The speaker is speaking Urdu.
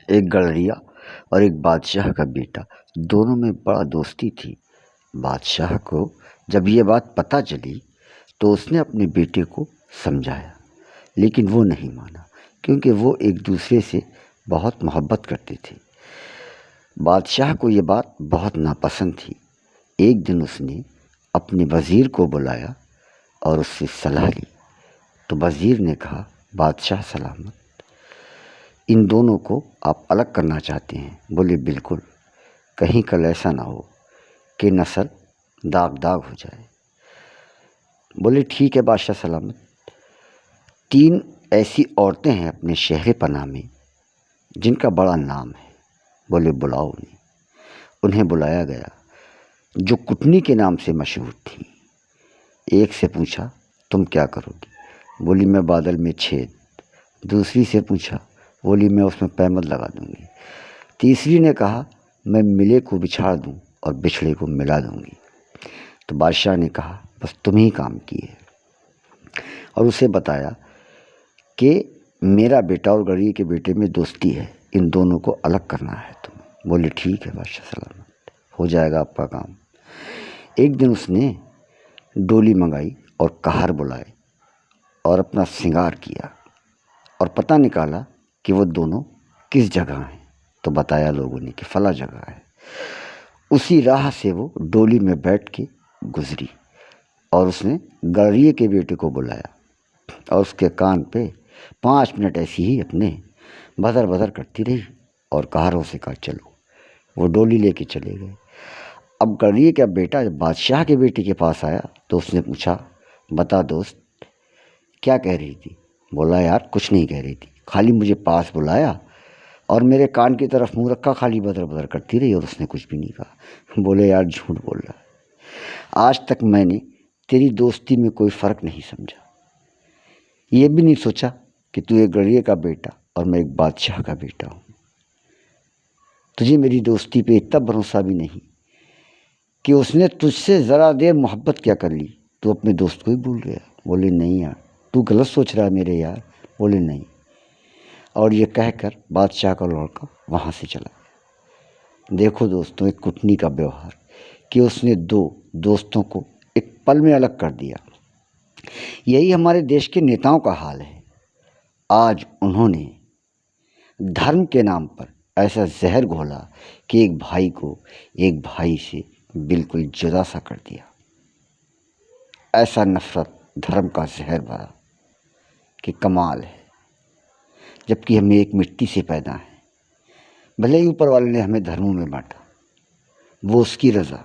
ایک گلریا اور ایک بادشاہ کا بیٹا، دونوں میں بڑا دوستی تھی۔ بادشاہ کو جب یہ بات پتہ چلی تو اس نے اپنے بیٹے کو سمجھایا، لیکن وہ نہیں مانا کیونکہ وہ ایک دوسرے سے بہت محبت کرتے تھے۔ بادشاہ کو یہ بات بہت ناپسند تھی۔ ایک دن اس نے اپنے وزیر کو بلایا اور اس سے صلاح لی تو وزیر نے کہا، بادشاہ سلامت، ان دونوں کو آپ الگ کرنا چاہتے ہیں؟ بولے بالکل، کہیں کل ایسا نہ ہو کہ نسل داغ داغ ہو جائے۔ بولے ٹھیک ہے بادشاہ سلامت۔ 3 ایسی عورتیں ہیں اپنے شہر پناہ میں جن کا بڑا نام ہے۔ بولے بلاؤ انہیں بلایا گیا، جو کٹنی کے نام سے مشہور تھیں۔ ایک سے پوچھا تم کیا کرو گی؟ بولی میں بادل میں چھید۔ دوسری سے پوچھا، بولی میں اس میں پیمد لگا دوں گی۔ تیسری نے کہا میں ملے کو بچھاڑ دوں اور بچھڑے کو ملا دوں گی۔ تو بادشاہ نے کہا بس تم ہی کام کیے، اور اسے بتایا کہ میرا بیٹا اور گڑیے کے بیٹے میں دوستی ہے، ان دونوں کو الگ کرنا ہے تمہیں۔ بولے ٹھیک ہے بادشاہ سلامت، ہو جائے گا آپ کا کام۔ ایک دن اس نے ڈولی منگائی اور کہار بلائے اور اپنا سنگار کیا اور پتہ نکالا کہ وہ دونوں کس جگہ ہیں، تو بتایا لوگوں نے کہ فلاں جگہ ہے۔ اسی راہ سے وہ ڈولی میں بیٹھ کے گزری اور اس نے گڑیے کے بیٹے کو بلایا اور اس کے کان پہ 5 منٹ ایسی ہی اپنے بدر بدر کرتی رہی اور کہاروں سے کہا چلو۔ وہ ڈولی لے کے چلے گئے۔ اب گڑیے کا بیٹا جب بادشاہ کے بیٹے کے پاس آیا تو اس نے پوچھا، بتا دوست کیا کہہ رہی تھی؟ بولا یار کچھ نہیں کہہ رہی تھی، خالی مجھے پاس بلایا اور میرے کان کی طرف منہ رکھا، خالی بدر بدر کرتی رہی اور اس نے کچھ بھی نہیں کہا۔ بولے یار جھوٹ بول رہا ہے، آج تک میں نے تیری دوستی میں کوئی فرق نہیں سمجھا، یہ بھی نہیں سوچا کہ تو ایک گڑیے کا بیٹا اور میں ایک بادشاہ کا بیٹا ہوں۔ تجھے میری دوستی پہ اتنا بھروسہ بھی نہیں کہ اس نے تجھ سے ذرا دیر محبت کیا کر لی تو اپنے دوست کو ہی بھول گیا۔ بولے نہیں یار تو غلط سوچ رہا ہے میرے یار۔ بولے نہیں، اور یہ کہہ کر بادشاہ کا لڑکا وہاں سے چلا گیا۔ دیکھو دوستوں، ایک کٹنی کا بیوہار کہ اس نے 2 دوستوں کو ایک پل میں الگ کر دیا۔ یہی ہمارے دیش کے نیتاؤں کا حال ہے۔ آج انہوں نے دھرم کے نام پر ایسا زہر گھولا کہ ایک بھائی کو ایک بھائی سے بالکل جدا سا کر دیا۔ ایسا نفرت دھرم کا زہر بھرا کہ کمال ہے، جبکہ ہم ایک مٹی سے پیدا ہیں۔ بھلے ہی اوپر والے نے ہمیں دھرموں میں بانٹا، وہ اس کی رضا،